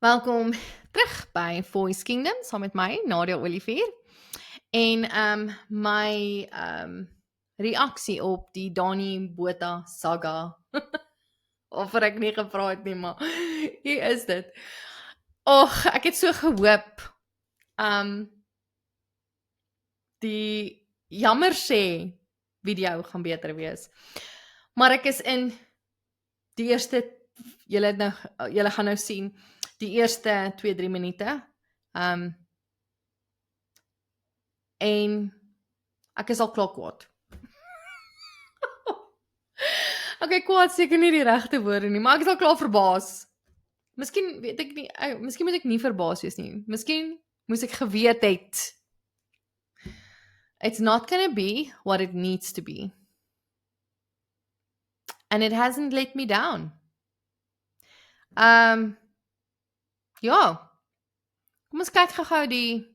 Welkom terug by Voice Kingdom, saam met my, Nadia Olivier. En my reaksie op die Dani Botha saga, waaroor ek nie gepraat nie, maar hier is dit. Och, ek het so gehoop, die jammer sê video gaan beter wees. Maar ek is in die eerste, julle gaan nou sien, die eerste 2-3 minute, en ek is al klaar kwaad. Okay, kwaad seker nie die regte woorde nie, maar ek is al klaar verbaas. Miskien weet ek nie, miskien moet ek nie verbaas wees nie. Miskien moes ek geweet het. It's not gonna be what it needs to be. And it hasn't let me down. Ja, kom ons kyk gou die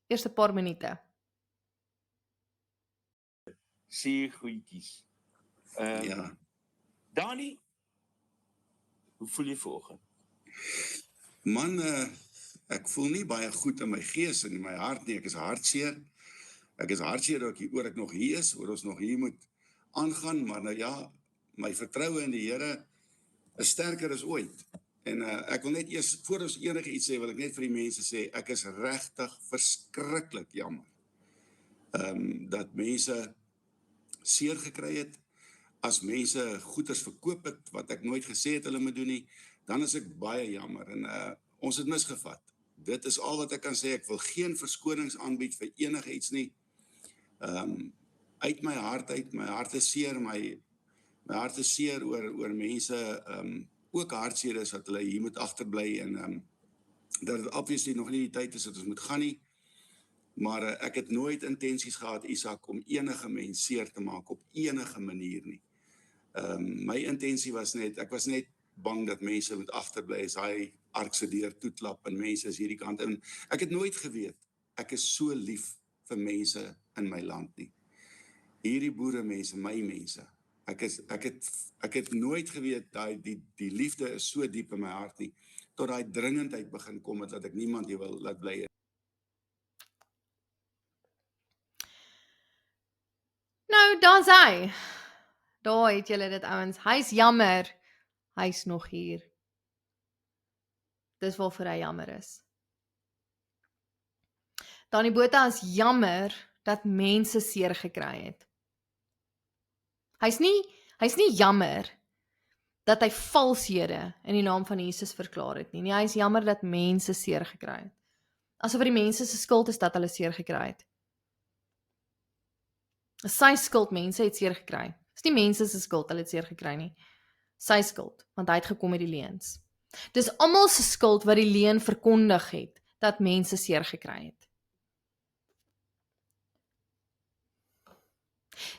eerste paar minute. Sê goedjies. Ja, Dani, hoe voel jy vanoggend? man, ek voel nie baie goed in my gees en in my hart nie. Ek is hartseer. Ek is hartseer oor ek nog hier is, oor ons nog hier moet aangaan, maar nou ja, my vertroue in die Here is sterker as ooit. En ek wil net eers, voor ons enige iets sê, wil ek net vir die mense sê, ek is regtig verskriklik jammer. Dat mense seer gekry het, as mense goeders verkoop het, wat ek nooit gesê het hulle moet doen nie, dan is ek baie jammer, en ons het misgevat. Dit is al wat ek kan sê. Ek wil geen verskonings aanbied vir enige iets nie. Uit my hart uit, my hart is seer, my hart is seer oor mense, ook hartseer is dat hulle hier moet agterbly, en dat het obviously nog nie die tyd is dat ons moet gaan nie, maar ek het nooit intensies gehad, Isak, om enige mens seer te maak op enige manier nie. My intensie was net, ek was net bang dat mense moet agterbly as hy arkse deur toeklap en mense is hierdie kant, en ek het nooit geweet, ek is so lief vir mense in my land nie. Hierdie boere mense, my mense, ek het nooit geweet, die liefde is so diep in my hart nie, tot daai dringendheid begin kom het, dat ek niemand hier wil laat bly. Nou, daar's hy. Daar het julle dit, ouens. Hy's jammer. Hy's nog hier. Dis waarvoor hy jammer is. Dani Botha is jammer dat mense seer gekry het. Hy's nie jammer dat hy valshede in die naam van Jesus verklaar het nie. Nee, hy's jammer dat mense seer gekry het. Asof die mense se skuld is dat hulle seer gekry het. Sy skuld, mense het seer gekry. Dis nie mense se skuld, hulle het seer gekry nie. Sy skuld, want hy het gekom met die leuns. Dis almal se skuld wat die leuen verkondig het, dat mense seer gekry het.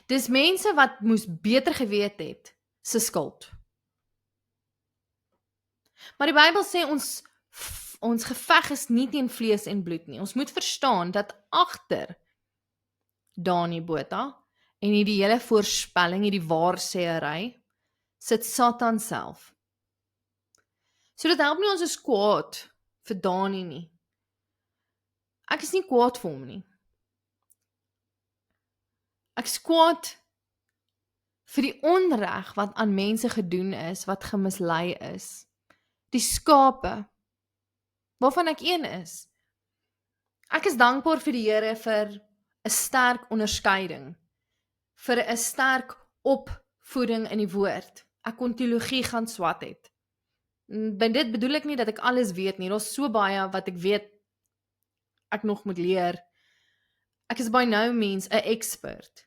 Dis mense wat moes beter geweet het, se skuld. Maar die Bybel sê ons geveg is nie teen vlees en bloed nie. Ons moet verstaan dat agter Dani Botha en die hele voorspelling, die waarsêery, sit Satan self. So dit help nie ons is kwaad vir Dani nie. Ek is nie kwaad vir hom nie. Ek is kwaad vir die onreg wat aan mense gedoen is, wat gemislei is. Die skape, waarvan ek een is. Ek is dankbaar vir die Here vir 'n sterk onderskeiding, vir 'n sterk opvoeding in die woord. Ek kon teologie gaan swat het. By dit bedoel ek nie dat ek alles weet nie. Daar's so baie wat ek weet ek nog moet leer. Ek is by no means 'n expert.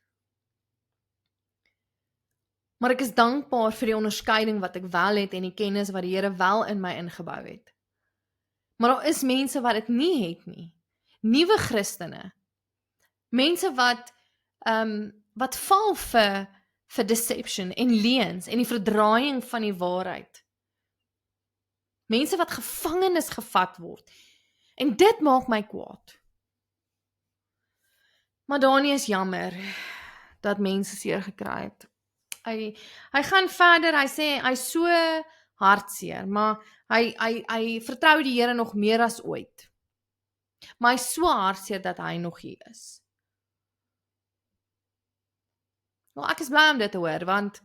Maar ek is dankbaar vir die onderskeiding wat ek wel het en die kennis wat die Here wel in my ingebou het. Maar daar is mense wat dit nie het nie. Nuwe Christene. Mense wat val vir deception en leuns en die verdraaiing van die waarheid. Mense wat gevangenes gevat word. En dit maak my kwaad. Maar Dani is jammer dat mense seer gekry het. Hy gaan verder, hy sê, hy's so hartseer, maar hy vertrou die Here nog meer as ooit. Maar hy is so hartseer dat hy nog hier is. Nou, ek is bly om dit te hoor, want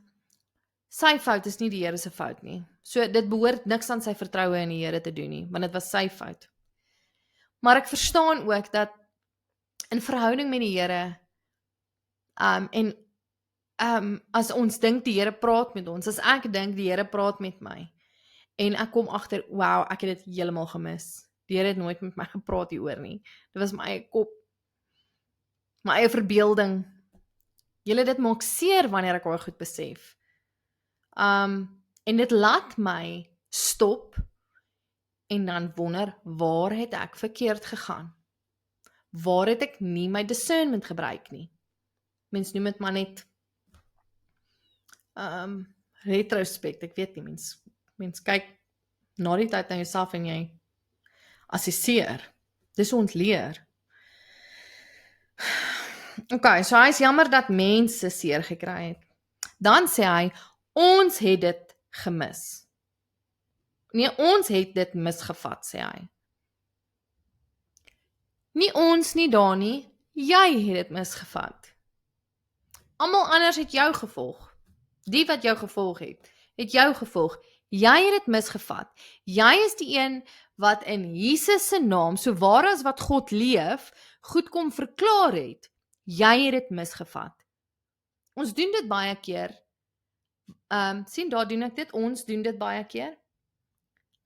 sy fout is nie die Here se fout nie. So dit behoort niks aan sy vertroue in die Here te doen nie, want dit was sy fout. Maar ek verstaan ook dat in verhouding met die Here, as ons dink die Here praat met ons, as ek dink die Here praat met my, en ek kom agter, wow, ek het dit heeltemal gemis. Die Here het nooit met my gepraat hieroor nie. Dit was my eie kop, my eie verbeelding. Dit maak seer wanneer ek daai goed besef. En dit laat my stop en dan wonder, waar het ek verkeerd gegaan? Waar het ek nie my discernment gebruik nie? Mens noem dit maar net retrospect, ek weet nie, mens kyk na die tyd na jouself en jy assesseer. Dis ontleer. Okay, so hy is jammer dat mense seer gekry het. Dan sê hy, ons het dit gemis. Nee, ons het dit misgevat, sê hy. Nie ons nie, Dani, jy het dit misgevat. Almal anders het jou gevolg. Die wat jou gevolg het jou gevolg. Jy het dit misgevat. Jy is die een wat in Jesus se naam, so waar as wat God leef, goed kom verklaar het. Jy het dit misgevat. Ons doen dit baie keer. Sien, daar doen ek dit, ons doen dit baie keer.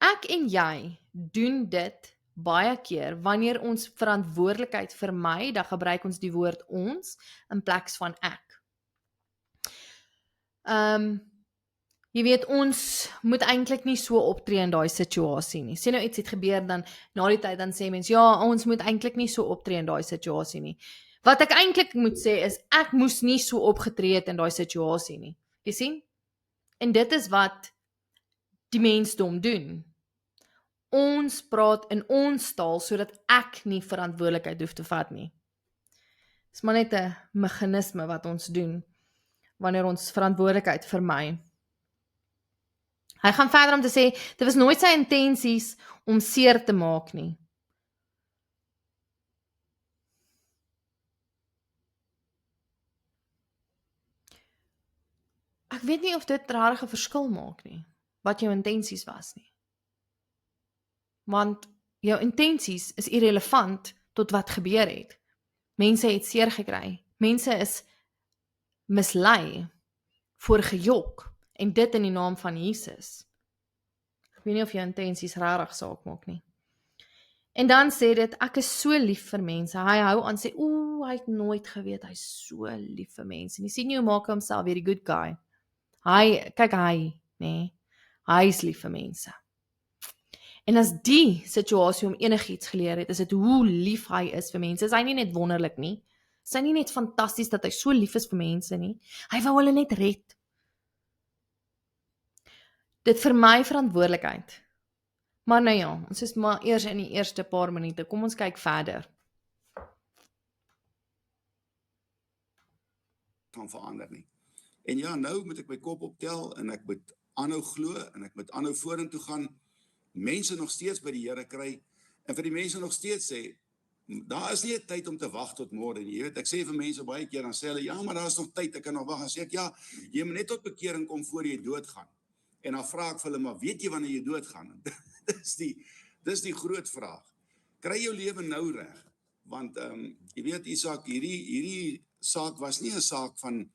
Ek en jy doen dit baie keer, wanneer ons verantwoordelikheid vermy, dan gebruik ons die woord ons, in plaas van ek. Jy weet, ons moet eintlik nie so optree in daai situasie nie. Sê nou iets het gebeur, dan na die tyd dan sê mens, ja, ons moet eintlik nie so optree in daai situasie nie. Wat ek eintlik moet sê is, ek moes nie so opgetree het in daai situasie nie. Jy sien? En dit is wat die mensdom doen. Ons praat in ons taal, sodat ek nie verantwoordelikheid hoef te vat nie. Dis maar net 'n meganisme wat ons doen, wanneer ons verantwoordelikheid vermy. Hy gaan verder om te sê, dit was nooit sy intensies om seer te maak nie. Ek weet nie of dit regtig 'n verskil maak nie, wat jou intensies was nie. Want jou intensies is irrelevant tot wat gebeur het. Mense het seer gekry. Mense is mislei, voorgejok, en dit in die naam van Jesus. Ek weet nie of jou intensies regtig saak maak nie. En dan sê dit, ek is so lief vir mense. Hy hou aan sê, hy het nooit geweet, hy is so lief vir mense. En jy sien, jy maak homself weer die good guy. Hy is lief vir mense. En as die situasie om enigiets geleer het, is dit hoe lief hy is vir mense. Is hy nie net wonderlik nie? Is hy nie net fantasties dat hy so lief is vir mense nie? Hy wou hulle net red. Dit vir my verantwoordelikheid. Maar nou ja, ons is maar eers in die eerste paar minute. Kom ons kyk verder. Kan verander nie. En ja, nou moet ek my kop optel en ek moet aanhou glo en ek moet aanhou vorentoe gaan. Mense nog steeds by die Here kry en vir die mense nog steeds sê, daar is nie 'n tyd om te wag tot môre nie. Jy weet, ek sê vir mense baie keer, dan sê hulle, ja, maar daar is nog tyd, ek kan nog wag. En sê ek, ja, jy moet net tot bekering kom voor jy doodgaan. En dan vra ek vir hulle, maar weet jy wanneer jy doodgaan? Dis die groot vraag. Kry jou lewe nou reg. Want jy weet, Isak, hierdie saak was nie 'n saak van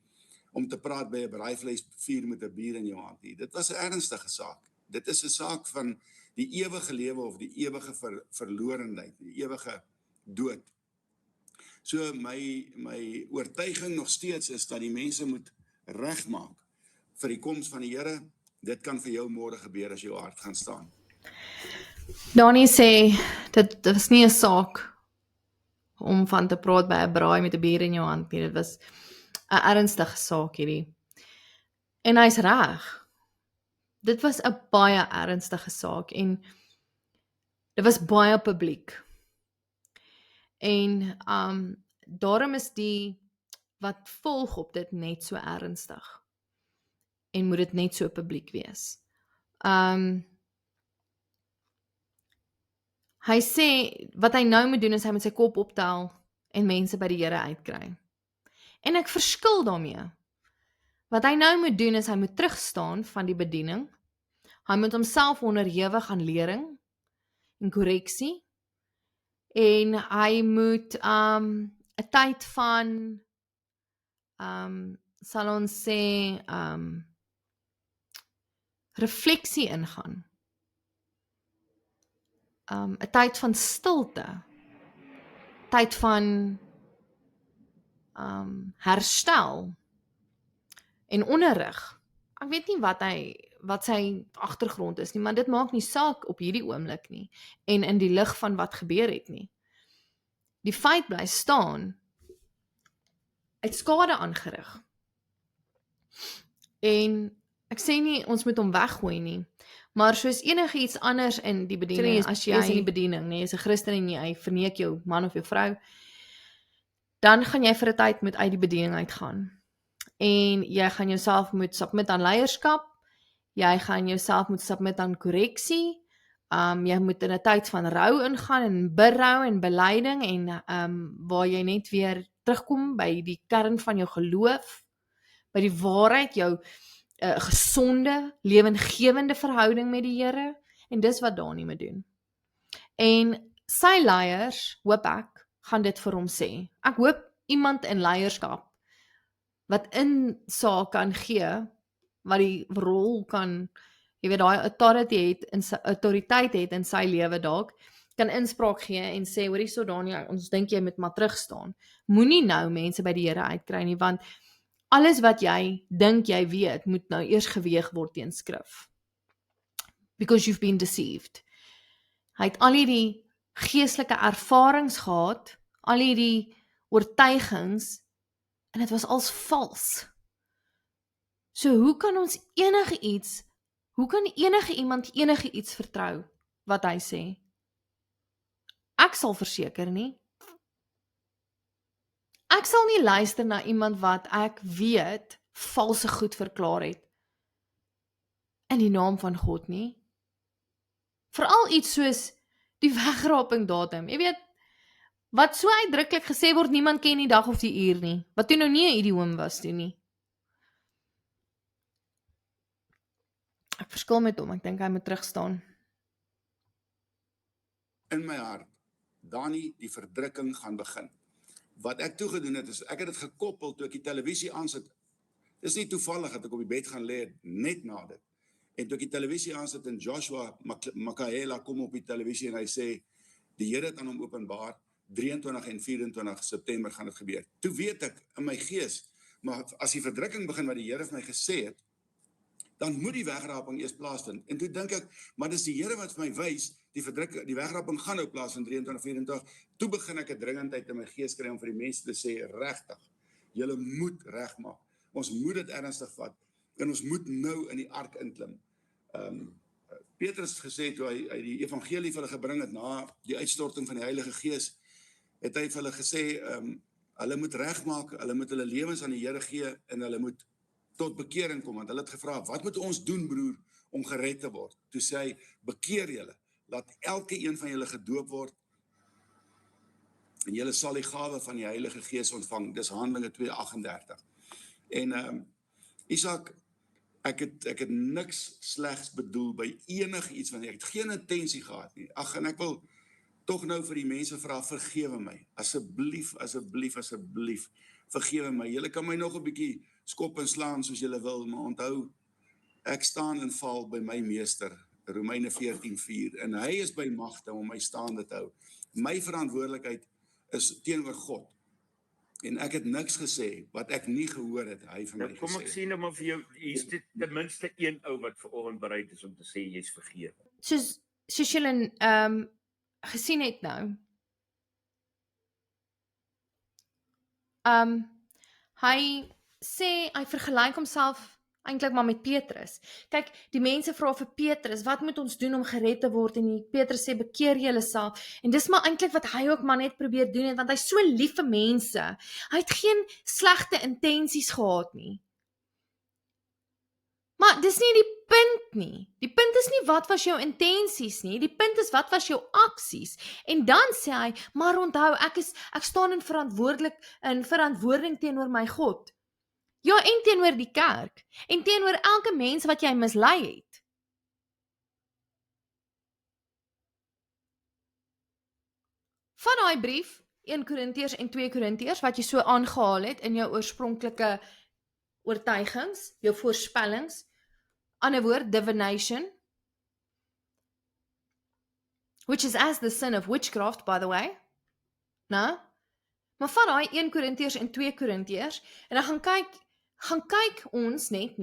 om te praat by 'n braaivleisvuur met 'n bier in jou hand nie. Dit was 'n ernstige saak. Dit is 'n saak van die ewige lewe of die ewige verlorenheid, die ewige dood. So my oortuiging nog steeds is dat die mense moet regmaak vir die koms van die Here. Dit kan vir jou môre gebeur as jou hart gaan staan. Dani sê, dit was nie 'n saak om van te praat by 'n braai met 'n bier in jou hand nie. Dit was 'n ernstige saak hierdie. En hy's reg. Dit was 'n baie ernstige saak en dit was baie publiek. En daarom is die wat volg op dit net so ernstig. En moet dit net so publiek wees. Hy sê, wat hy nou moet doen is hy moet sy kop optel en mense by die Here uitkry. En ek verskil daarmee. Wat hy nou moet doen is hy moet terugstaan van die bediening. Hy moet homself onderhewig aan lering en korreksie. En hy moet 'n tyd van sal ons sê refleksie ingaan. 'n tyd van stilte. Tyd van herstel en onderrig. Ek weet nie wat sy agtergrond is nie, maar dit maak nie saak op hierdie oomblik nie en in die lig van wat gebeur het nie. Die feit bly staan, het skade aangerig. En ek sê nie ons moet hom weggooi nie, maar soos enige iets anders in die bediening, as jy is in die bediening, nee, jy is 'n Christen en jy verneek jou man of jou vrou, dan gaan jy vir 'n tyd moet uit die bediening uitgaan. En jy gaan jouself moet submit aan leierskap, jy gaan jouself moet submit aan korreksie, jy moet in 'n tyd van rou ingaan en berou en belyding en waar jy net weer terugkom by die kern van jou geloof, by die waarheid, jou gesonde, lewendgewende verhouding met die Here, en dis wat Dani moet doen. En sy leiers, hoop ek, gaan dit vir hom sê. Ek hoop iemand in leierskap wat insaag kan gee, wat die rol kan, jy weet, daai autoriteit het in sy lewe dalk, kan inspraak gee en sê, hoorie so Dani, ons dink jy moet maar terugstaan. Moenie nou mense by die Here uitkry nie, want alles wat jy dink jy weet, moet nou eers geweeg word teen skrif. Because you've been deceived. Hy het al hierdie geestelike ervarings gehad, al hierdie oortuigings, en dit was als vals. So hoe kan enige iemand enige iets vertrou, wat hy sê? Ek sal verseker nie. Ek sal nie luister na iemand wat ek weet valse goed verklaar het in die naam van God nie. Veral iets soos die wegraping datum. Jy weet, wat so uitdruklik gesê word, niemand ken die dag of die uur nie, wat toe nou nie 'n idioom was toe nie. Ek verskil met hom, ek dink hy moet terugstaan. In my hart, Dani, die verdrukking gaan begin. Wat ek toegedoen het, is ek het dit gekoppel toe ek die televisie aansit. Dis nie toevallig dat ek op die bed gaan lê net na dit. En toe ek die televisie aansit en Joshua Makaela kom op die televisie en hy sê, die Here het aan hom openbaar, 23 en 24 September gaan dit gebeur. Toe weet ek in my gees, maar as die verdrukking begin wat die Here vir my gesê het, dan moet die wegraping eers plaasvind. En toe dink ek, maar dis die Here wat vir my wys, die wegraping gaan nou plaasvind 23, 24. Toe begin ek 'n dringendheid in my gees kry om vir die mense te sê, regtig, julle moet regmaak. Ons moet dit ernstig vat en ons moet nou in die ark inklim. Petrus het gesê toe hy die evangelie vir hulle gebring het na die uitstorting van die Heilige Gees, het hy vir hulle gesê, hulle moet regmaak, hulle moet hulle lewens aan die Here gee en hulle moet tot bekering kom, want hulle het gevra, wat moet ons doen, broer, om gered te word? Toe sê hy, bekeer julle, laat elke een van julle gedoop word, en julle sal die gawe van die Heilige Gees ontvang, dis Handelinge 2:38. En Isak, ek het niks slegs bedoel by enig iets, want ek het geen intensie gehad nie. Ag, en ek wil tog nou vir die mense vra, vergewe my, asseblief, vergewe my. Julle kan my nog 'n bietjie skop en slaan soos julle wil, maar onthou, ek staan en val by my meester, Romeine 14:4, en hy is by magte om my staande te hou. My verantwoordelikheid is teenoor God, en ek het niks gesê wat ek nie gehoor het, hy vir my gesê. Kom ek sien nou maar vir jou, hier's ten minste een ou wat vanoggend bereid is om te sê jy's vergewe. Soos julle gesien het nou, hy sê, hy vergelyk homself eintlik maar met Petrus. Kyk, die mense vra vir Petrus, wat moet ons doen om gered te word? En Petrus sê, bekeer julle self. En dis maar eintlik wat hy ook maar net probeer doen het, want hy is so lief vir mense. Hy het geen slegte intensies gehad nie. Maar dis nie die punt nie. Die punt is nie wat was jou intensies nie, die punt is wat was jou aksies. En dan sê hy, maar onthou, ek staan in verantwoording teenoor my God. Ja, en teenoor die kerk, en teenoor elke mens wat jy mislei het. Van daai brief, 1 Korintiërs en 2 Korintiërs, wat jy so aangehaal het in jou oorspronklike oortuigings, jou voorspellings, ander woord, divination, which is as the sin of witchcraft, by the way, nou, maar van daai 1 Korintiërs en 2 Korintiërs, en dan gaan kyk ons net,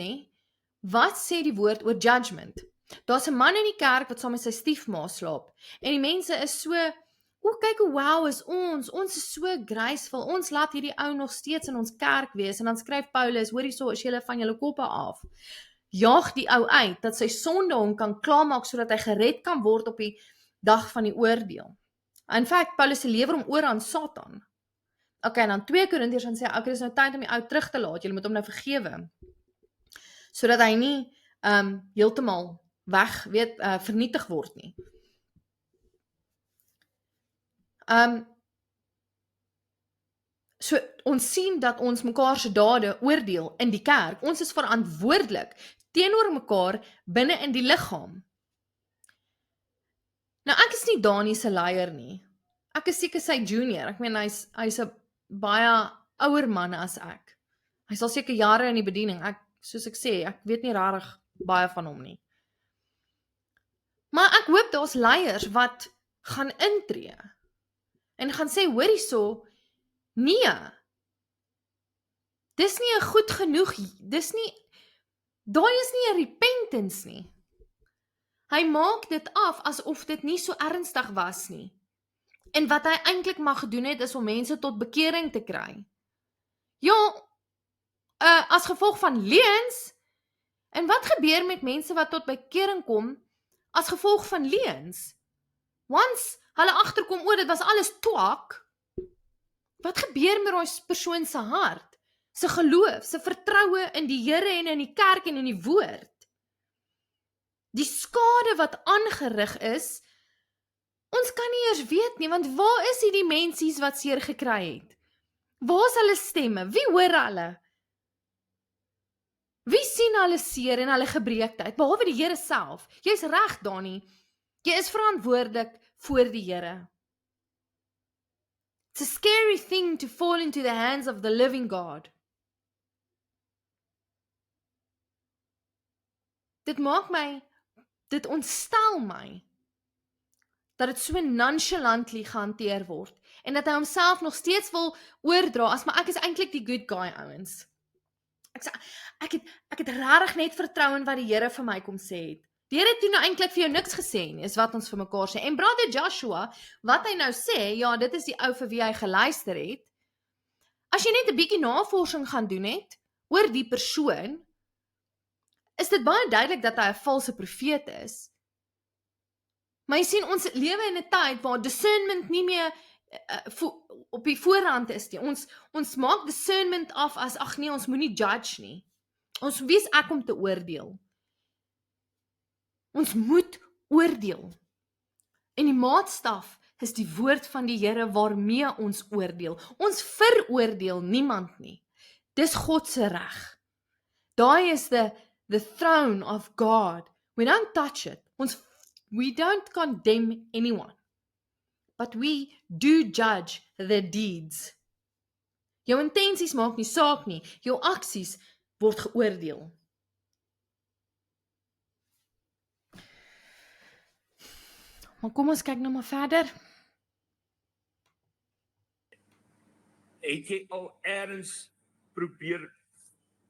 wat sê die woord oor judgment? Daar's 'n man in die kerk wat saam met sy stiefma slaap, en die mense is so, kyk hoe wow is ons is so graceful, ons laat hierdie ou nog steeds in ons kerk wees, en dan skryf Paulus, hoorie so, as julle van julle koppe af, jaag die ou uit, dat sy sonde hom kan klaarmaak, sodat hy gered kan word op die dag van die oordeel. In fact, Paulus se lewer hom oor aan Satan. Okay, en dan 2 Korintiërs dan sê, okay, dis nou tyd om die ou terug te laat, julle moet hom nou vergewe, sodat hy nie heeltemal vernietig word nie. So, ons sien dat ons mekaar se dade oordeel in die kerk. Ons is verantwoordelik teenoor mekaar binne in die liggaam. Nou, ek is nie Dani se leier nie. Ek is seker sy junior. Ek meen, hy's 'n baie ouer man as ek. Hy sal seker jare in die bediening. Soos ek sê, ek weet nie regtig baie van hom nie. Maar ek hoop daar's leiers wat gaan intree en gaan sê, hoor hierso, nee, dis nie 'n goed genoeg, daai is nie 'n repentance nie. Hy maak dit af asof dit nie so ernstig was nie. En wat hy eintlik mag gedoen het, is om mense tot bekering te kry. Ja, as gevolg van leuns, en wat gebeur met mense wat tot bekering kom, as gevolg van leuns? Once hulle agterkom, dit was alles twak, wat gebeur met daai persoon se hart, se geloof, se vertroue in die Here en in die kerk en in die woord? Die skade wat aangerig is, ons kan nie eers weet nie, want waar is die mensies wat seer gekry het? Waar is hulle stemme? Wie hoor hulle? Wie sien hulle seer en hulle gebreekheid? Behalwe die Here self. Jy's reg, Dani. Jy is verantwoordelik voor die Here. It's a scary thing to fall into the hands of the living God. Dit ontstel my, dat dit so nonchalantly gehanteer word, en dat hy homself nog steeds wil oordra, as maar ek is eintlik die good guy, ouens. Ek het regtig net vertrou in wat die Here vir my kom sê het. Die Here het toe nou eintlik vir jou niks gesê nie, is wat ons vir mekaar sê. En brother Joshua, wat hy nou sê, ja, dit is die ou vir wie hy geluister het. As jy net 'n bietjie navorsing gaan doen het oor die persoon, is dit baie duidelik dat hy 'n valse profeet is. Maar jy sien, ons lewe in 'n tyd waar discernment nie meer op die voorhand is nie. Ons maak discernment af as, ag nee, ons moenie judge nie. Ons wees ek om te oordeel. Ons moet oordeel. En die maatstaf is die woord van die Here waarmee ons oordeel. Ons veroordeel niemand nie. Dis God se reg. Daai is the throne of God. We don't touch it. We don't condemn anyone. But we do judge the deeds. Jou intensies maak nie saak nie. Jou aksies word geoordeel. Maar kom ons kyk nou maar verder. Het jy al ergens probeer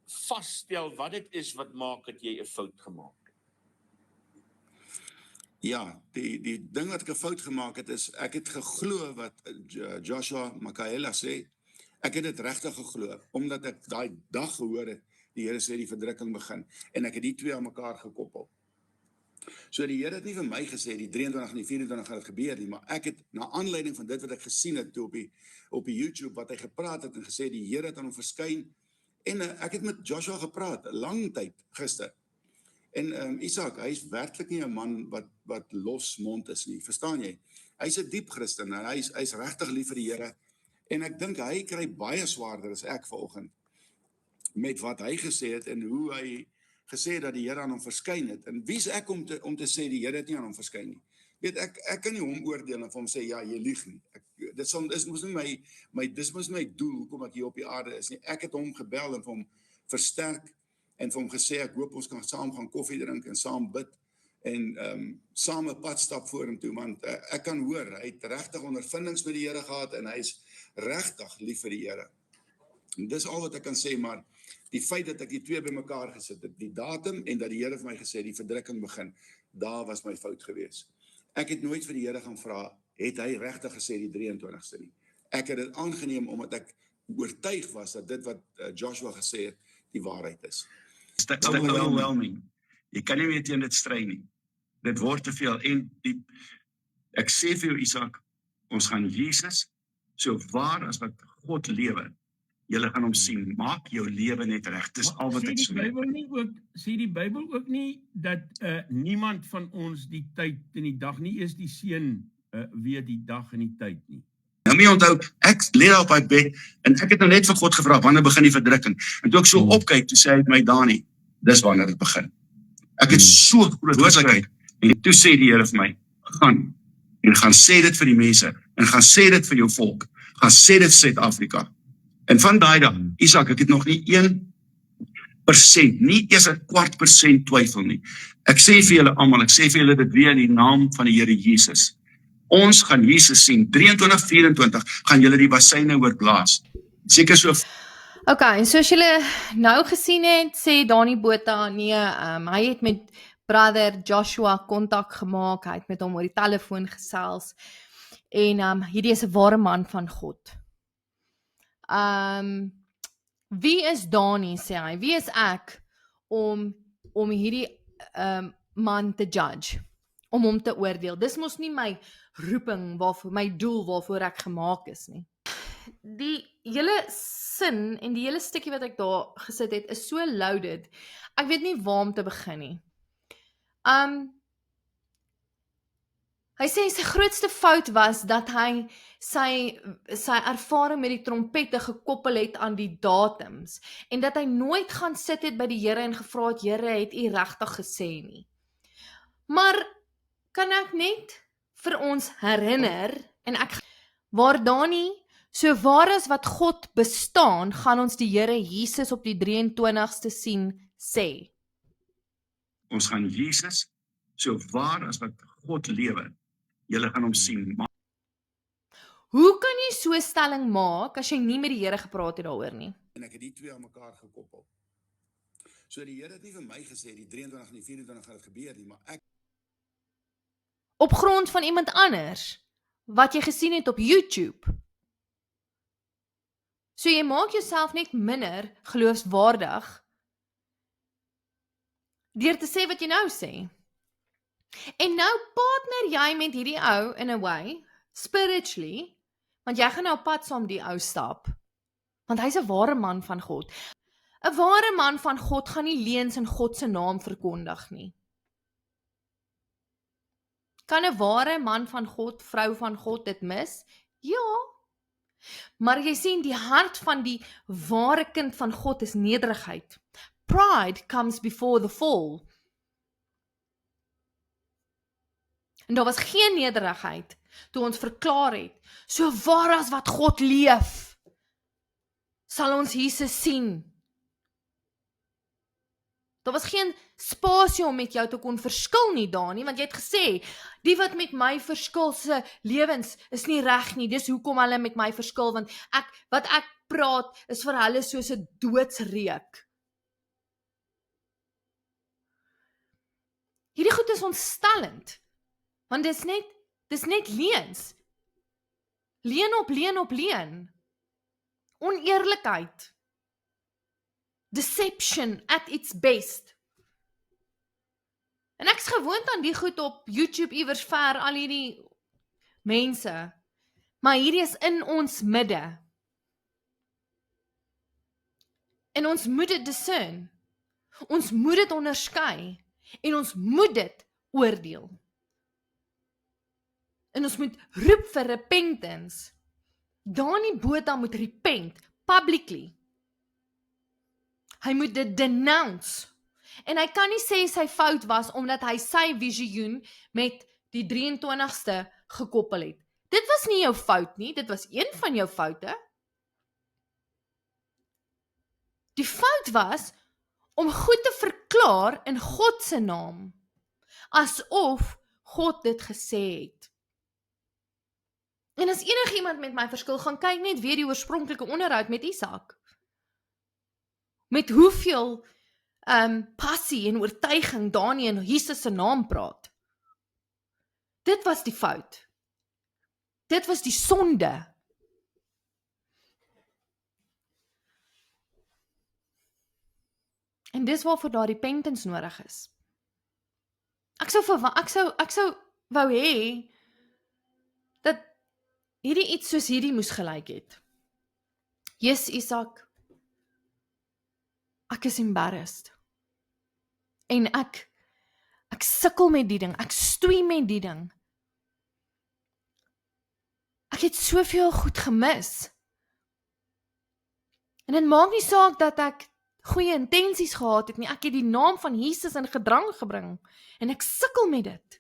vasstel wat dit is wat maak dat jy 'n fout gemaak het? Ja, die ding wat ek 'n fout gemaak het is, ek het geglo wat Joshua Makaela sê, ek het dit regtig geglo, omdat ek daai dag gehoor het, die Here sê die verdrukking begin, en ek het die twee aan mekaar gekoppel. So die Here het nie vir my gesê, die 23 en die 24 gaan dit gebeur nie, maar ek het, na aanleiding van dit wat ek gesien het, toe op die YouTube, wat hy gepraat het, en gesê, die Here het aan hom verskyn, en ek het met Joshua gepraat, 'n lang tyd, gister, En Isak, hy is werklik nie 'n man wat losmond is nie, verstaan jy? Hy's 'n diep Christen en hy's regtig lief vir die Here. En ek dink hy kry baie swaarder as ek vanoggend met wat hy gesê het en hoe hy gesê het dat die Here aan hom verskyn het. En wie's ek om te sê die Here het nie aan hom verskyn nie? Weet ek kan nie hom oordeel en vir hom sê ja, jy lieg nie. Dis mos nie my doel hoekom ek hier op die aarde is nie. Ek het hom gebel en vir hom versterk en vir hom gesê ek hoop ons kan saam gaan koffie drink en saam bid en saam 'n pad stap vorentoe want ek kan hoor hy het regtig ondervindings met die Here gehad en hy's regtig lief vir die Here. En dis al wat ek kan sê, maar die feit dat ek die twee bymekaar gesit het, die datum en dat die Here vir my gesê die verdrukking begin, daar was my fout gewees. Ek het nooit vir die Here gaan vra, het hy regtig gesê die 23ste nie. Ek het dit aangeneem omdat ek oortuig was dat dit wat Joshua gesê het, die waarheid is. It's overwhelming. Jy kan nie meer teen dit stry nie. Dit word te veel en ek sê vir jou Isak, ons gaan Jesus so waar as wat God lewe. Julle gaan hom sien. Maak jou lewe net reg. Dis al wat ek sê. Sê die Bybel ook nie dat niemand van ons die tyd en die dag nie eers die seun weet die dag en die tyd nie. Nou moet jy onthou, ek lê daar op my bed en ek het nou net vir God gevra wanneer begin die verdrukking. En toe ek so opkyk, toe sê hy my Dani, dis wanneer dit begin. Ek het so groot moontlikheid en toe sê die Here vir my, gaan en gaan sê dit vir die mense en gaan sê dit vir jou volk. Gaan sê dit vir Suid-Afrika. En van daai dag, Isak, ek het nog nie 1%, nie eers 0.25% twyfel nie. Ek sê vir julle almal, ek sê vir julle dit weer in die naam van die Here Jesus. Ons gaan Jesus sien, 23-24 gaan julle die basyne oorblaas. Seker so. Okay, en soos julle nou gesien het, sê Dani Botha, nee, hy het met brother Joshua kontak gemaak, hy het met hom oor die telefoon gesels, en hierdie is 'n ware man van God. Wie is Dani, sê hy, wie is ek om hierdie man te judge, om hom te oordeel? Dis mos nie my roeping, my doel waarvoor ek gemaak is nie. Die hele sin en die hele stukkie wat ek daar gesit het, is so loaded, ek weet nie waar om te begin nie. Hy sê sy grootste fout was dat hy sy ervaring met die trompette gekoppel het aan die datums en dat hy nooit gaan sit het by die Here en gevra het, Here, het U regtig gesê nie. Maar kan ek net vir ons herinner en waar Dani, so waar as wat God bestaan, gaan ons die Here Jesus op die 23ste sien sê. Ons gaan Jesus so waar as wat God lewe. Julle gaan hom sien. Hoe kan jy so 'n stelling maak as jy nie met die Here gepraat het daaroor nie? En ek het die twee aan mekaar gekoppel. So die Here het nie vir my gesê die 23 en die 24 gaan dit gebeur nie, maar ek op grond van iemand anders wat jy gesien het op YouTube. So jy maak jouself net minder geloofswaardig deur te sê wat jy nou sê. En nou partner jy met hierdie ou in a way, spiritually, want jy gaan nou op pad saam die ou stap, want hy's 'n ware man van God. 'n Ware man van God gaan nie leuns in God se naam verkondig nie. Kan 'n ware man van God, vrou van God dit mis? Ja. Maar jy sien, die hart van die ware kind van God is nederigheid. Pride comes before the fall. En daar was geen nederigheid toe ons verklaar het, so waar as wat God leef, sal ons Jesus sien. Daar was geen spasie om met jou te kon verskil nie, Dani, want jy het gesê, die wat met my verskil se lewens is nie reg nie, dis hoekom hulle met my verskil, want wat ek praat is vir hulle soos 'n doodsreuk. Hierdie goed is ontstellend, want dis net leuns. Leuen op leuen op leuen. Oneerlikheid. Deception at its best. En ek's gewoond aan die goed op YouTube iewers ver, al hierdie mense. Maar hierdie is in ons midde. En ons moet dit discern. Ons moet dit onderskei. En ons moet dit oordeel. En ons moet roep vir repentance. Dani Botha moet repent, publicly. Hy moet dit denounce. En hy kan nie sê sy fout was, omdat hy sy visioen met die 23ste gekoppel het. Dit was nie jou fout nie, dit was een van jou foute. Die fout was, om goed te verklaar in God se naam, asof God dit gesê het. En as enigiemand met my verskil, gaan kyk net weer die oorspronklike onderhoud met Isak. Met hoeveel passie en oortuiging Dani in Jesus se naam praat. Dit was die fout. Dit was die sonde. En dis waarvoor daar repentance nodig is. Ek sou wou hê dat hierdie iets soos hierdie moes gelyk het. Yes, Isak, ek is embarrassed. En ek sukkel met die ding, ek stoei met die ding. Ek het soveel goed gemis. En dit maak nie saak dat ek goeie intensies gehad het nie, ek het die naam van Jesus in gedrang gebring, en ek sukkel met dit,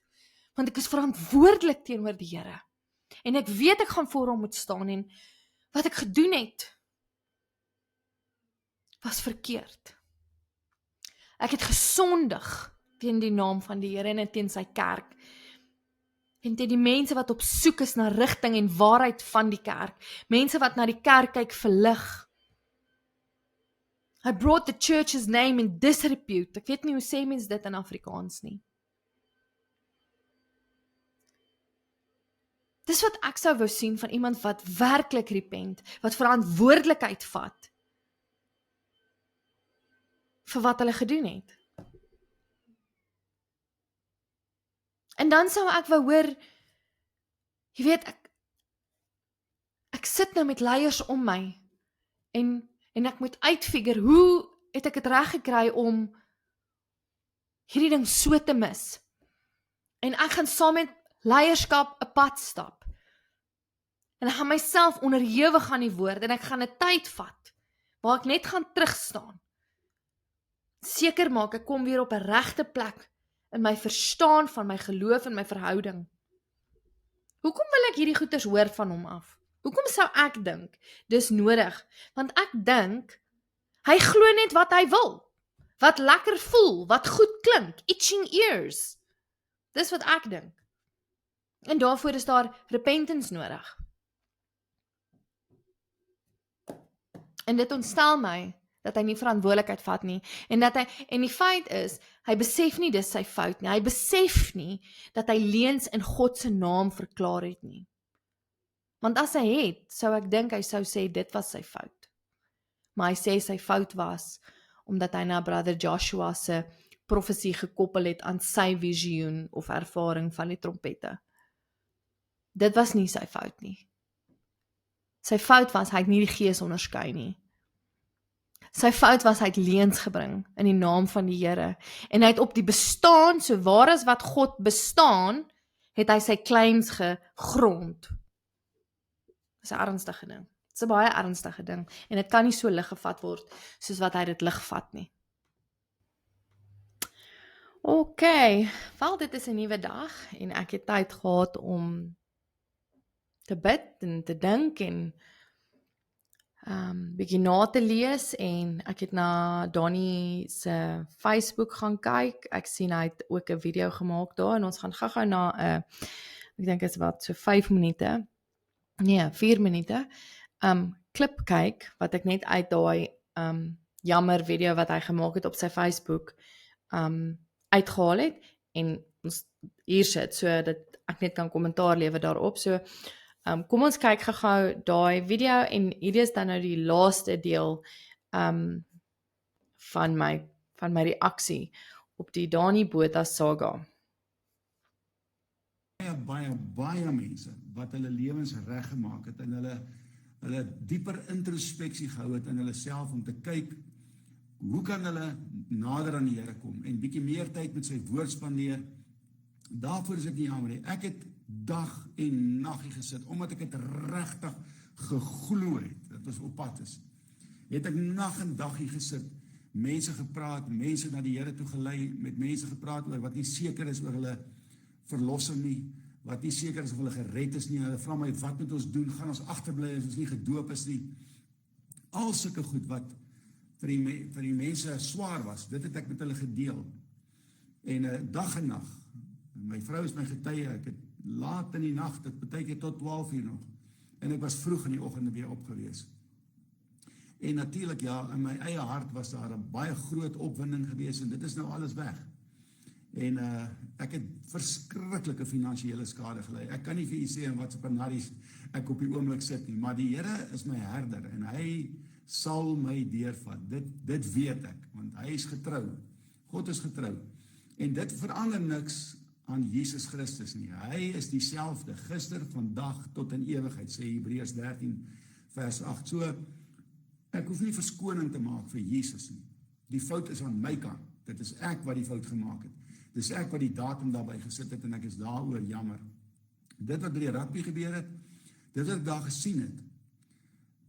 want ek is verantwoordelik teenoor die Here, en ek weet ek gaan voor hom moet staan, en wat ek gedoen het, was verkeerd. Ek het gesondig teen die naam van die Here en teen sy kerk, en teen die mense wat op soek is na rigting en waarheid van die kerk, mense wat na die kerk kyk vir lig. I brought the church's name in disrepute. Ek weet nie hoe sê mens dit in Afrikaans nie. Dis wat ek sou wou sien van iemand wat werklik repent, wat verantwoordelikheid vat vir wat hulle gedoen het. En dan sou ek wou hoor, jy weet, ek sit nou met leiers om my, en ek moet uitfigure, hoe het ek het reg gekry om hierdie ding so te mis. En ek gaan saam met leierskap 'n pad stap. En ek gaan myself onderhewig aan die woord, en ek gaan 'n tyd vat, waar ek net gaan terugstaan. Seker maak, ek kom weer op 'n regte plek, in my verstaan van my geloof en my verhouding. Hoekom wil ek hierdie goeters hoor van hom af? Hoekom sou ek dink, dis nodig? Want ek dink, hy glo net wat hy wil, wat lekker voel, wat goed klink, itching ears. Dis wat ek dink. En daarvoor is daar repentance nodig. En dit ontstel my, dat hy nie verantwoordelikheid vat nie, en die feit is, hy besef nie dis sy fout nie, hy besef nie, dat hy leuns in God se naam verklaar het nie. Want as hy het, sou ek dink hy sou sê dit was sy fout. Maar hy sê sy fout was, omdat hy na Brother Joshua se profesie gekoppel het aan sy visioen of ervaring van die trompette. Dit was nie sy fout nie. Sy fout was, hy het nie die gees onderskei nie. Sy fout was, hy het leuns gebring in die naam van die Here. En hy het op die bestaan, so waar as wat God bestaan, het hy sy claims gegrond. Dis 'n ernstige ding. Dis 'n baie ernstige ding. En dit kan nie so lig gevat word, soos wat hy dit lig vat nie. OK, wel dit is 'n nuwe dag, en ek het tyd gehad om te bid en te dink, en bietjie na te lees, en ek het na Dani se Facebook gaan kyk. Ek sien hy het ook 'n video gemaak daar, en ons gaan gou-gou na ek dink is wat so 5 minute, nee, 4 minute, klip kyk, wat ek net uit daai jammer video wat hy gemaak het op sy Facebook uitgehaal het, en ons hier sit, so dat ek net kan kommentaar lewer daarop. So kom ons kyk gou daai video, en hierdie is dan nou die laaste deel van my reaksie op die Dani Botha saga. Baie mense wat hulle lewens reggemaak het, en hulle dieper introspeksie gehou het in hulle self, om te kyk hoe kan hulle nader aan die Here kom en bietjie meer tyd met sy woord spandeer? Daarvoor is ek nie jammer nie. Ek het dag en nag hier gesit, omdat ek het regtig geglo het, dat ons op pad is. Het ek nag en dag hier gesit, mense gepraat, mense na die Here toe gelei, met mense gepraat oor wat nie seker is oor hulle verlossing nie, wat nie seker is of hulle gered is nie. Hulle vra my, wat moet ons doen? Gaan ons agterbly as ons nie gedoop is nie? Al sulke goed wat vir die mense swaar was, dit het ek met hulle gedeel. En dag en nag, my vrou is my getuie, ek het laat in die nag, dit partykeer tot 12 uur nog, en ek was vroeg in die oggende weer opgewees. En natuurlik, ja, in my eie hart was daar 'n baie groot opwinding gewees, en dit is nou alles weg. En ek het verskriklike finansiële skade gelei. Ek kan nie vir u sê in wat se panaddies ek op die oomblik sit nie, maar die Here is my herder, en hy sal my deurvat. Dit weet ek, want hy is getrou. God is getrou. En dit verander niks aan Jesus Christus nie. Hy is dieselfde, gister, vandag, tot in ewigheid, sê Hebreërs 13, vers 8. So, ek hoef nie verskoning te maak vir Jesus nie. Die fout is aan my kant. Dit is ek wat die fout gemaak het. Dis ek wat die datum daarbij gesit het, en ek is daaroor jammer. Dit wat by die rugby gebeur het, dit wat ek daar gesien het,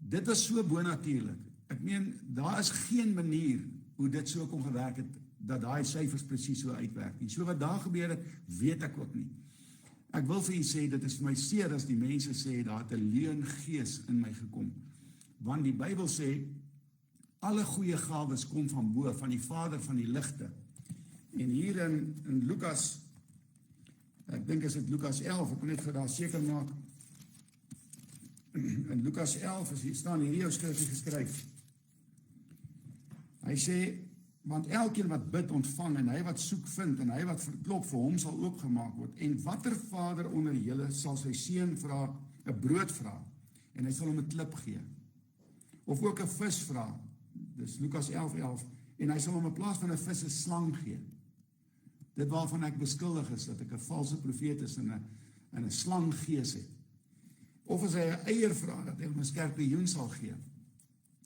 dit was so bonatuurlik. Ek meen, daar is geen manier hoe dit so kon gewerk het, dat daai syfers presies so uitwerk nie. So wat daar gebeur het, weet ek ook nie. Ek wil vir u sê, dit is vir my seer as die mense sê, daar het 'n leeugees in my gekom. Want die Bybel sê, alle goeie gawes kom van bo, van die Vader van die ligte. En hier in Lukas, ek dink is dit Lukas 11, ek moet net vir daar seker maak, in Lukas 11 is hier staan hierdie ou skrifgie geskryf. Hy sê, want elkeen wat bid ontvang, en hy wat soek vind, en hy wat verklop vir hom sal oopgemaak word. En watter vader onder julle sal sy seun vra, 'n brood vra, en hy sal hom 'n klip gee? Of ook 'n vis vra, dis Lukas 11:11, en hy sal hom in plaas van 'n vis 'n slang gee. Dit waarvan ek beskuldig is, dat ek 'n valse profeet is en 'n slanggees het. Of as hy 'n eier vra, dat hy hom 'n skorpioen sal gee.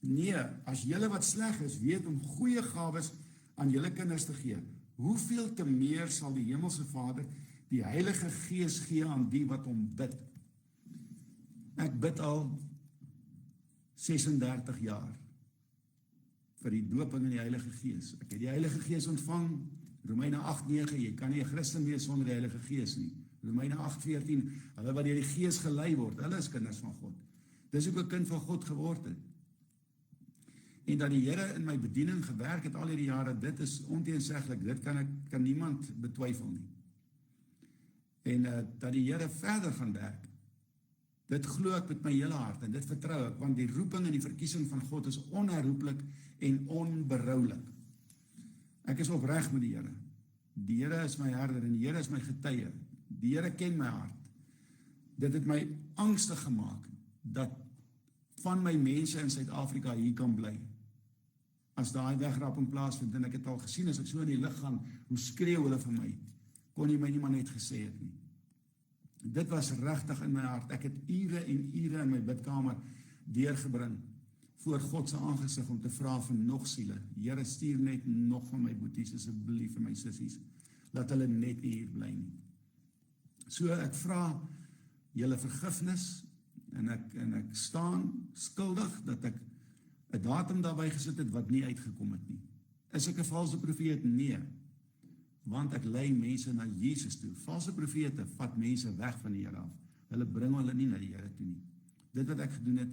Nee, as julle wat sleg is, weet om goeie gawes aan julle kinders te gee, hoeveel te meer sal die hemelse Vader die Heilige Gees gee aan die wat hom bid? Ek bid al 36 jaar vir die dooping in die Heilige Gees. Ek het die Heilige Gees ontvang, Romeine 8:9, jy kan nie 'n Christen wees sonder die Heilige Gees nie. Romeine 8:14, hulle wat deur die Gees gelei word, hulle is kinders van God. Dis ook 'n kind van God geword het. En dat die Here in my bediening gewerk het al hierdie jare, dit is onteenseglik, dit kan niemand betwyfel nie. En dat die Here verder gaan werk, dit glo ek met my hele hart, en dit vertrou ek, want die roeping en die verkiesing van God is onherroepelik en onberoulik. Ek is opreg met die Here. Die Here is my herder, en die Here is my getuie. Die Here ken my hart. Dit het my angstig gemaak, dat van my mense in Suid-Afrika hier kan bly. As daai wegrapping plaasvind, en ek het al gesien, as ek so in die lig gaan, hoe skreeu hulle vir my, kon jy my nie maar net gesê het nie. Dit was regtig in my hart. Ek het ure en ure in my bidkamer deurgebring, voor God se aangesig, om te vra vir nog siele. Here, stuur net nog van my boeties, asseblief, vir my sissies, laat hulle net hier bly nie. So ek vra julle vergifnis, en ek staan skuldig, dat ek 'n datum daarby gesit het, wat nie uitgekom het nie. Is ek 'n valse profeet? Nee. Want ek lei mense na Jesus toe. Valse profete vat mense weg van die Here af. Hulle bring hulle nie na die Here toe nie. Dit wat ek gedoen het,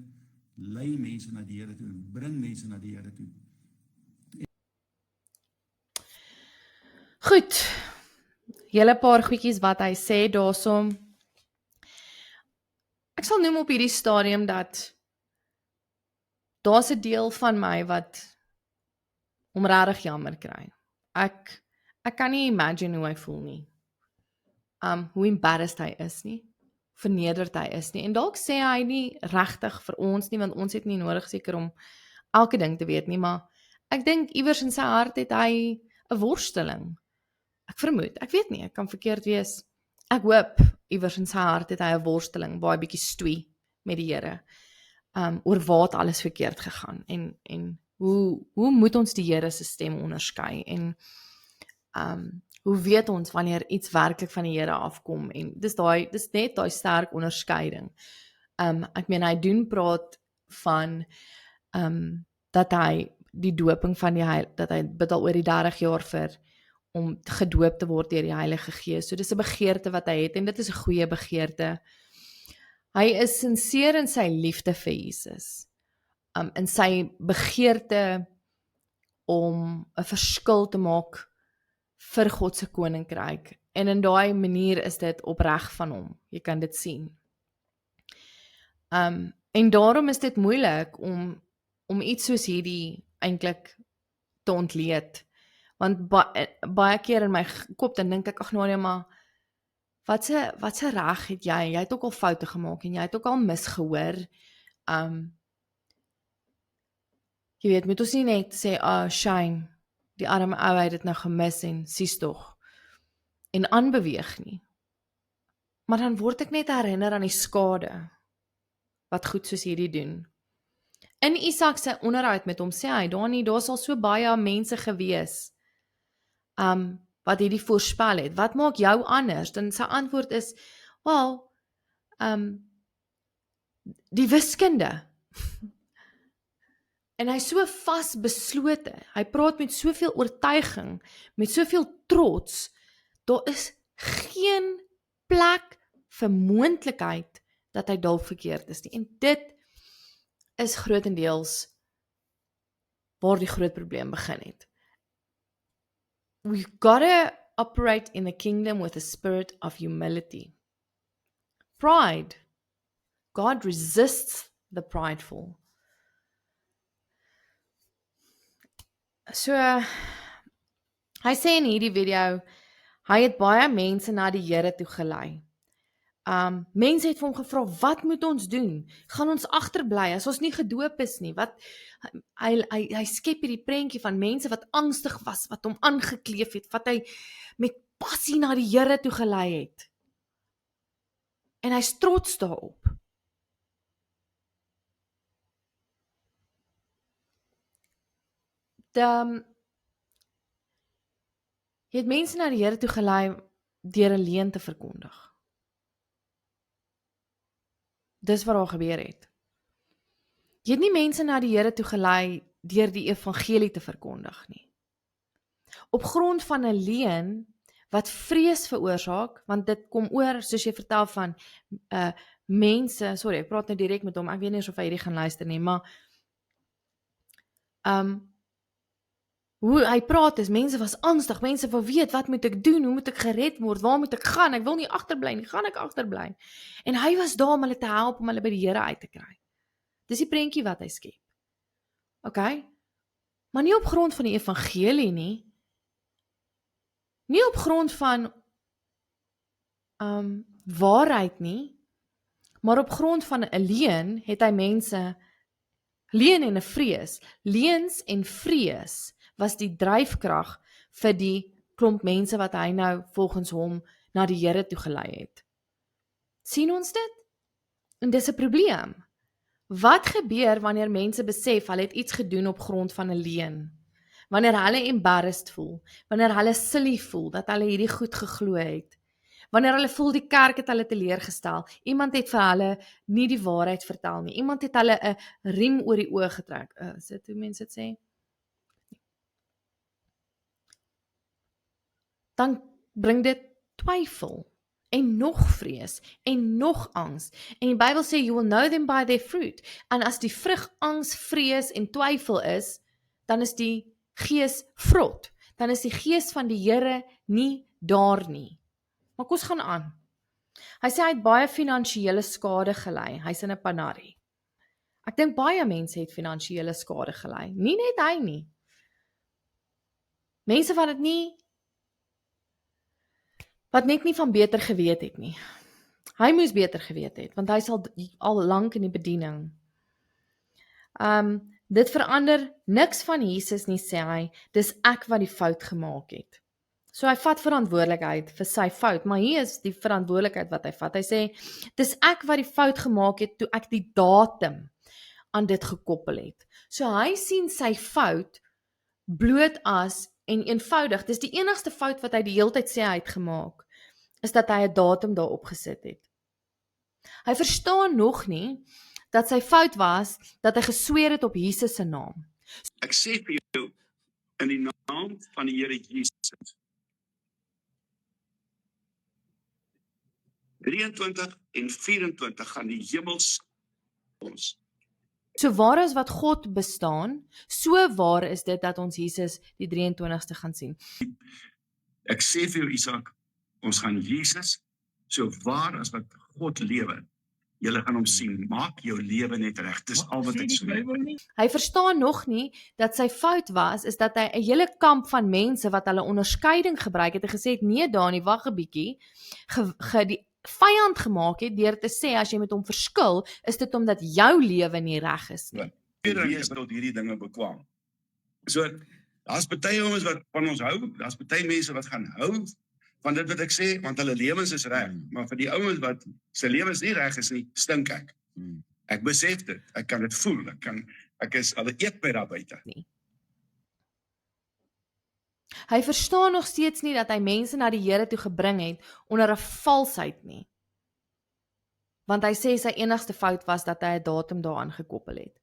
lei mense na die Here toe, en bring mense na die Here toe. Goed, hele paar goedjies wat hy sê daarsom. Ek sal noem op hierdie stadium dat daar's 'n deel van my wat hom regtig jammer kry. Ek kan nie imagine hoe hy voel nie. Hoe embarrassed hy is nie, vernederd hy is nie. En dalk sê hy nie regtig vir ons nie, want ons het nie nodig seker om elke ding te weet nie, maar ek dink iewers in sy hart het hy 'n worsteling. Ek vermoed, ek weet nie, ek kan verkeerd wees. Ek hoop iewers in sy hart het hy 'n worsteling, baie bietjie stoei met die Here, oor waar het alles verkeerd gegaan, en hoe moet ons die Here se stem onderskei en hoe weet ons wanneer iets werklik van die Here afkom en dis net daai sterk onderskeiding. Ek meen hy doen praat van dat hy die doping van dat hy bid al oor die 30 jaar vir om gedoop te word deur die Heilige Gees. So dis 'n begeerte wat hy het en dit is 'n goeie begeerte. Hy is sinseer in sy liefde vir Jesus. In sy begeerte om 'n verskil te maak vir God se koninkryk. En in daai manier is dit opreg van hom. Jy kan dit sien. En daarom is dit moeilik om iets soos hierdie eintlik te ontleed. Want baie keer in my kop dan dink ek, ag nee, maar wat se reg het jy? Jy het ook al foute gemaak en jy het ook al misgehoor. Jy weet, moet ons nie net sê, shame, die arme ou het dit nou gemis en sies tog, en aanbeweeg nie. Maar dan word ek net herinner aan die skade wat goed soos hierdie doen. In Isak se onderhoud met hom sê hy, Dani, daar's al so baie mense gewees wat hierdie voorspel het. Wat maak jou anders? Dan sy antwoord is, die wiskunde. En hy is so vasbeslote. Hy praat met soveel oortuiging, met soveel trots. Daar is geen plek vir moontlikheid dat hy dalk verkeerd is nie. En dit is grootendeels waar die groot probleem begin het. We've got to operate in the kingdom with a spirit of humility. Pride. God resists the prideful. So, hy sê in hierdie video, hy het baie mense na die Here toe gelei. Mense het vir hom gevra, wat moet ons doen? Gaan ons agterbly as ons nie gedoop is nie? Hy skep hierdie prentjie van mense wat angstig was, wat hom aangekleef het, wat hy met passie na die Here toe gelei het. En hy's trots daarop. Jy het mense na die Here toe gelei deur 'n leuen te verkondig. Dis wat daar gebeur het. Jy het nie mense na die Here toe gelei deur die evangelie te verkondig nie. Op grond van 'n leuen wat vrees veroorsaak, want dit kom oor, soos jy vertel van mense, sorry, ek praat nou direk met hom, ek weet nie of hy hierdie gaan luister nie, maar hoe hy praat is, mense was angstig, mense wil weet, wat moet ek doen, hoe moet ek gered word, waar moet ek gaan, ek wil nie agterbly nie, gaan ek agterbly? En hy was daar om hulle te help, om hulle by die Here uit te kry. Dis die prentjie wat hy skep. Okay? Maar nie op grond van die evangelie nie, nie op grond van waarheid nie, maar op grond van 'n leuen het hy mense, leuen en 'n vrees, leuns en vrees was die dryfkrag vir die klomp mense wat hy nou volgens hom na die Here toe gelei het. Sien ons dit? En dis 'n probleem. Wat gebeur wanneer mense besef hulle het iets gedoen op grond van 'n leuen? Wanneer hulle embarrassed voel, wanneer hulle silly voel dat hulle hierdie goed geglo het, wanneer hulle voel die kerk het hulle teleurgestel, iemand het vir hulle nie die waarheid vertel nie, iemand het hulle 'n riem oor die oë getrek. Is dit hoe mense dit sê? Dan bring dit twyfel en nog vrees en nog angs. En die Bybel sê you will know them by their fruit. En as die vrug angs, vrees en twyfel is, dan is die gees vrot. Dan is die gees van die Here nie daar nie. Maar kom ons gaan aan. Hy sê hy het baie finansiële skade gelei. Hy's in 'n panari. Ek dink baie mense het finansiële skade gelei. Nie net hy nie. Mense wat net nie van beter geweet het nie. Hy moes beter geweet het, want hy is al lank in die bediening. Dit verander niks van Jesus nie, sê hy, dis ek wat die fout gemaak het. So hy vat verantwoordelikheid vir sy fout, maar hier is die verantwoordelikheid wat hy vat. Hy sê, dis ek wat die fout gemaak het toe ek die datum aan dit gekoppel het. So hy sien sy fout bloot as en eenvoudig, dis die enigste fout wat hy die hele tyd sê hy het gemaak, is dat hy 'n datum daarop gesit het. Hy verstaan nog nie dat sy fout was dat hy gesweer het op Jesus se naam. Ek sê vir jou in die naam van die Here Jesus. 23 en 24 gaan die hemels ons. So waar is wat God bestaan, so waar is dit dat ons Jesus die 23ste gaan sien. Ek sê vir jou Isak, ons gaan Jesus, so waar as wat God lewe, julle gaan hom sien, maak jou lewe net reg, dis al wat Sê ek die sê. Bybel nie? Hy verstaan nog nie dat sy fout was, is dat hy 'n hele kamp van mense wat hulle onderskeiding gebruik het en gesê het, nee Dani, wag 'n bietjie, die vyand gemaak het deur te sê, as jy met hom verskil, is dit omdat jou lewe nie reg is nie. Wie is tot hierdie dinge bekwam? So, daar's baie ouens wat van ons hou, daar's baie mense wat gaan hou van dit wat ek sê, want hulle lewens is reg, maar vir die ouens wat se lewens nie reg is nie, stink ek. Ek besef dit, ek kan dit voel, ek is al eet by daar buite. Hy verstaan nog steeds nie dat hy mense na die Here toe gebring het onder 'n valsheid nie. Want hy sê sy enigste fout was dat hy 'n datum daaraan gekoppel het.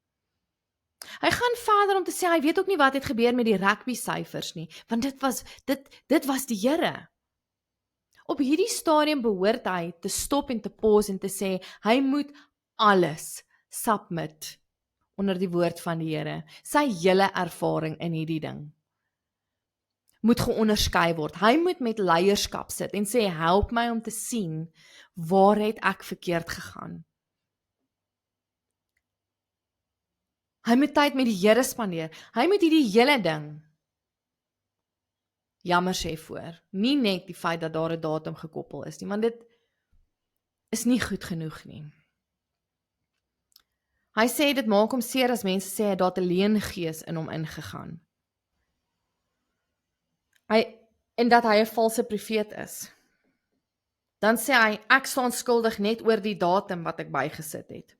Hy gaan verder om te sê hy weet ook nie wat het gebeur met die rugby syfers nie, want dit was die Here. Op hierdie stadium behoort hy te stop en te pause en te sê hy moet alles submit onder die woord van die Here. Sy hele ervaring in hierdie ding moet geonderskei word. Hy moet met leierskap sit en sê, help my om te sien, waar het ek verkeerd gegaan? Hy moet tyd met die Here spandeer. Hy moet hierdie hele ding jammer sê voor. Nie net die feit dat daar 'n datum gekoppel is nie, want dit is nie goed genoeg nie. Hy sê dit maak hom seer as mense sê hy het 'n leengees in hom ingegaan. En dat hy 'n valse profeet is. Dan sê hy, ek staan skuldig net oor die datum wat ek bygesit het.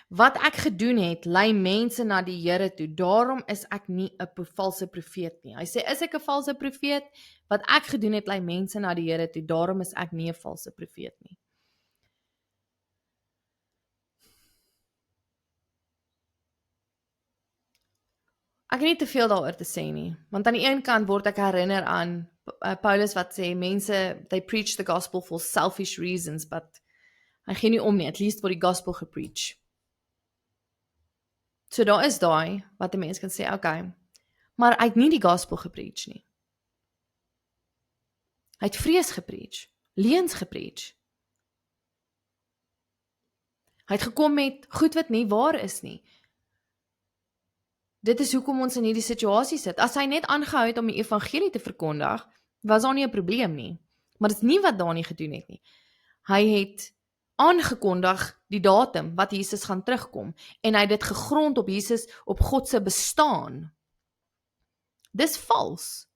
Wat ek gedoen het, lei mense na die Here toe, daarom is ek nie 'n valse profeet nie. Hy sê, is ek 'n valse profeet? Wat ek gedoen het, lei mense na die Here toe, daarom is ek nie 'n valse profeet nie. Ek het nie te veel daaroor te sê nie, want aan die een kant word ek herinner aan Paulus wat sê, mense, they preach the gospel for selfish reasons, but hy gee nie om nie, at least word die gospel gepreach. So daar is daai, wat die mens kan sê, okay, maar hy het nie die gospel gepreach nie. Hy het vrees gepreach, leuns gepreach. Hy het gekom met goed wat nie waar is nie. Dit is hoekom ons in hierdie situasie sit. As hy net aangehou het om die evangelie te verkondig, was daar nie 'n probleem nie. Maar dit is nie wat Dani gedoen het nie. Hy het aangekondig die datum wat Jesus gaan terugkom en hy het dit gegrond op Jesus, op God se bestaan. Dis vals.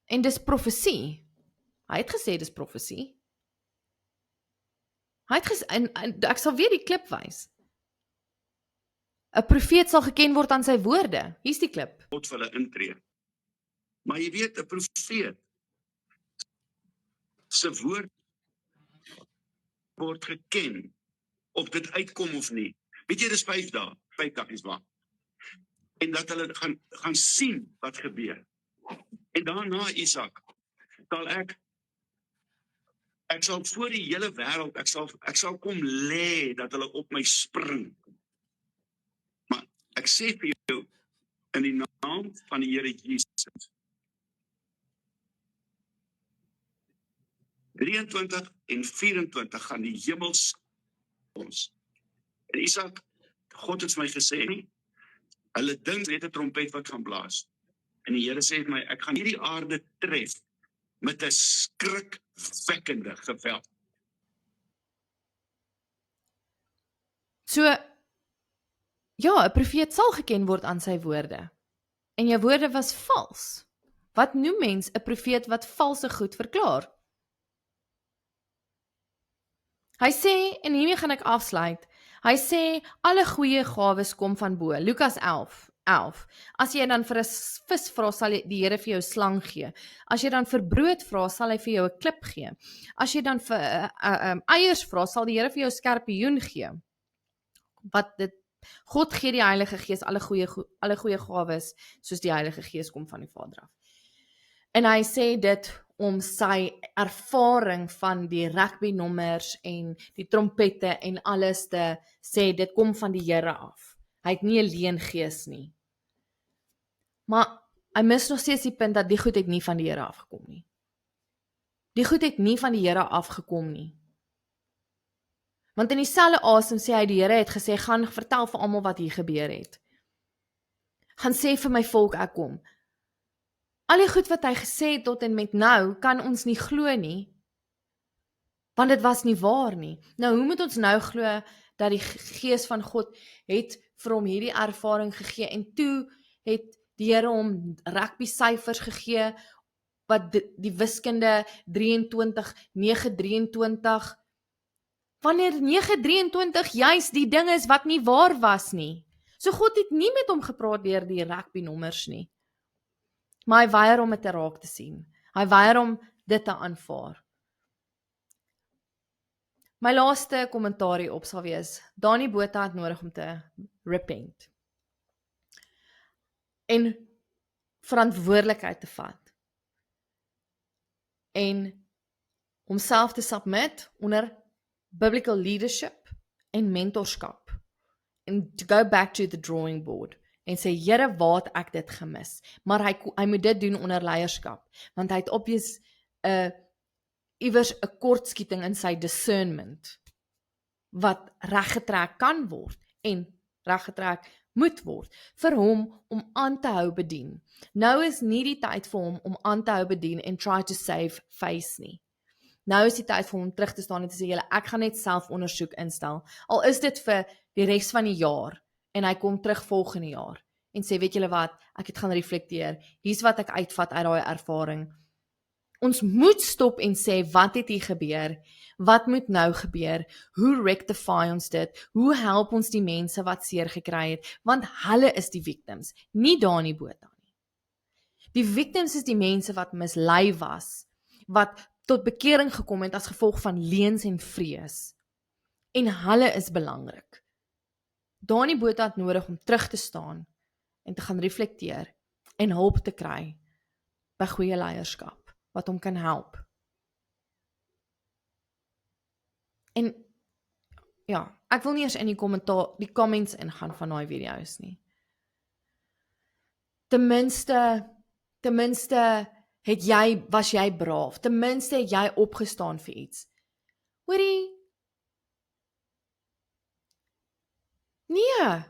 En dis profesie. Hy het gesê dis profesie. Hy het gesê, en ek sal weer die klip wys. 'n Profeet sal geken word aan sy woorde. Hier's die klip. God vir hulle intree. Maar jy weet, 'n profeet se woord word geken, of dit uitkom of nie. Weet jy, dis 5 dae, 5 dagies wag. En dat hulle gaan sien wat gebeur. En daarna, Isak, sal ek sal voor die hele wêreld, ek sal kom lê, dat hulle op my spring. Maar ek sê vir jou, in die naam van die Here Jesus, 23 en 24 gaan die hemels ons. En Isak, God het vir my gesê, hulle dink net 'n trompet wat gaan blaas. En die Here sê vir my, ek gaan hierdie aarde tref met 'n skrikwekkende geweld. So, ja, 'n profeet sal geken word aan sy woorde. En jou woorde was vals. Wat noem mens 'n profeet wat valse goed verklaar? Hy sê, en hiermee gaan ek afsluit, Hy sê alle goeie gawes kom van bo. Lukas 11. As jy dan vir 'n vis vra, sal die Here vir jou 'n slang gee. As jy dan vir brood vra, sal hy vir jou 'n klip gee. As jy dan vir eiers vra, sal die Here vir jou 'n skorpioen gee. God gee die Heilige Gees alle goeie gawes, soos die Heilige Gees kom van die Vader af. En hy sê dit om sy ervaring van die rugby nommers en die trompette en alles te sê, dit kom van die Here af. Hy het nie 'n leengees nie. Maar hy mis nog steeds die punt dat die goed het nie van die Here afgekom nie. Die goed het nie van die Here afgekom nie. Want in dieselfde asem sê hy, die Here het gesê, gaan vertel vir almal wat hier gebeur het. Gaan sê vir my volk, ek kom. Al die goed wat hy gesê het tot en met nou, kan ons nie glo nie, want dit was nie waar nie. Nou, hoe moet ons nou glo dat die Gees van God het vir hom hierdie ervaring gegee, en toe het die Here hom rugby syfers gegee, wat die wiskunde 23, 9:23, wanneer 9:23 juis die ding is wat nie waar was nie. So God het nie met hom gepraat deur die rugby nommers nie. Maar hy weier om dit te raak te sien. Hy weier om dit te aanvaar. My laaste kommentaar hierop sal wees, Dani Botha het nodig om te repent. En verantwoordelikheid te vat. En homself te submit onder biblical leadership en mentorskap. En to go back to the drawing board. En sê, Here, waar het ek dit gemis? Maar hy moet dit doen onder leierskap. Want hy het obvious iewers 'n kortskieting in sy discernment, wat reggetrek kan word, en reggetrek moet word, vir hom om aan te hou bedien. Nou is nie die tyd vir hom om aan te hou bedien en try to save face nie. Nou is die tyd vir hom terug te staan en te sê, julle, ek gaan net selfondersoek instel, al is dit vir die res van die jaar, en hy kom terug volgende jaar, en sê, weet julle wat, ek het gaan reflekteer, hier's wat ek uitvat uit daai ervaring. Ons moet stop en sê, wat het hier gebeur? Wat moet nou gebeur? Hoe rectify ons dit? Hoe help ons die mense wat seer gekry het? Want hulle is die victims, nie Dani Botha nie. Die victims is die mense wat mislei was, wat tot bekering gekom het as gevolg van leuns en vrees. En hulle is belangrik. Dani Botha het nodig om terug te staan en te gaan reflekteer en hulp te kry by goeie leierskap, wat hom kan help. En ja, ek wil nie eens in die comments ingaan van daai video's nie. Ten minste was jy braaf. Ten minste het jy opgestaan vir iets. Hoorie? Nee.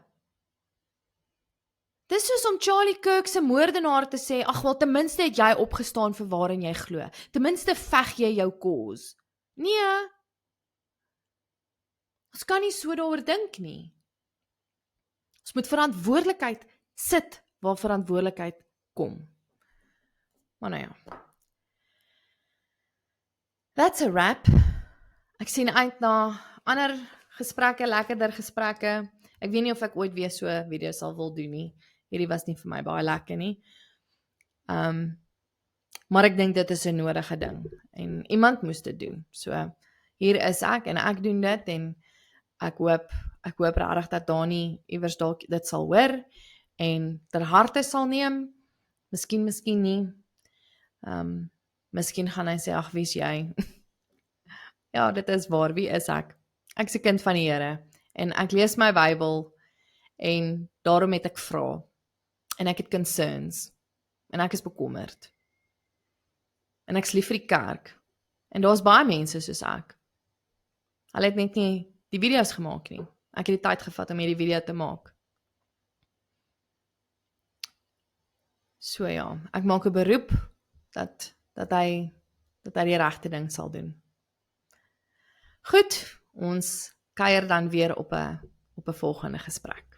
Dis soos om Charlie Kirk se moordenaar te sê, ag wel, ten minste het jy opgestaan vir waarin jy glo. Ten minste veg jy jou cause. Nee. Ons kan nie so daaroor dink nie. Ons moet verantwoordelikheid sit waar verantwoordelikheid kom. Maar nou ja. That's a wrap. Ek sien uit na ander gesprekke, lekkerder gesprekke. Ek weet nie of ek ooit weer so 'n video sal wil doen nie. Hierdie was nie vir my baie lekker nie. Maar ek dink dit is 'n nodige ding. En iemand moes dit doen. So, hier is ek en ek doen dit en ek hoop regtig dat Dani iewers dalk dit sal hoor en ter harte sal neem. Miskien nie. Miskien gaan hy sê, ag, wie is jy? Ja, dit is waar, wie is ek? Ek is 'n kind van die Here en ek lees my Bybel en daarom het ek vra en ek het concerns en ek is bekommerd en ek is lief vir die kerk en daar's baie mense soos ek. Hulle het net nie die video's gemaak nie. Ek het die tyd gevat om hierdie video te maak. So ja, ek maak 'n beroep dat hy die regte ding sal doen. Goed, ons kuier dan weer op 'n volgende gesprek.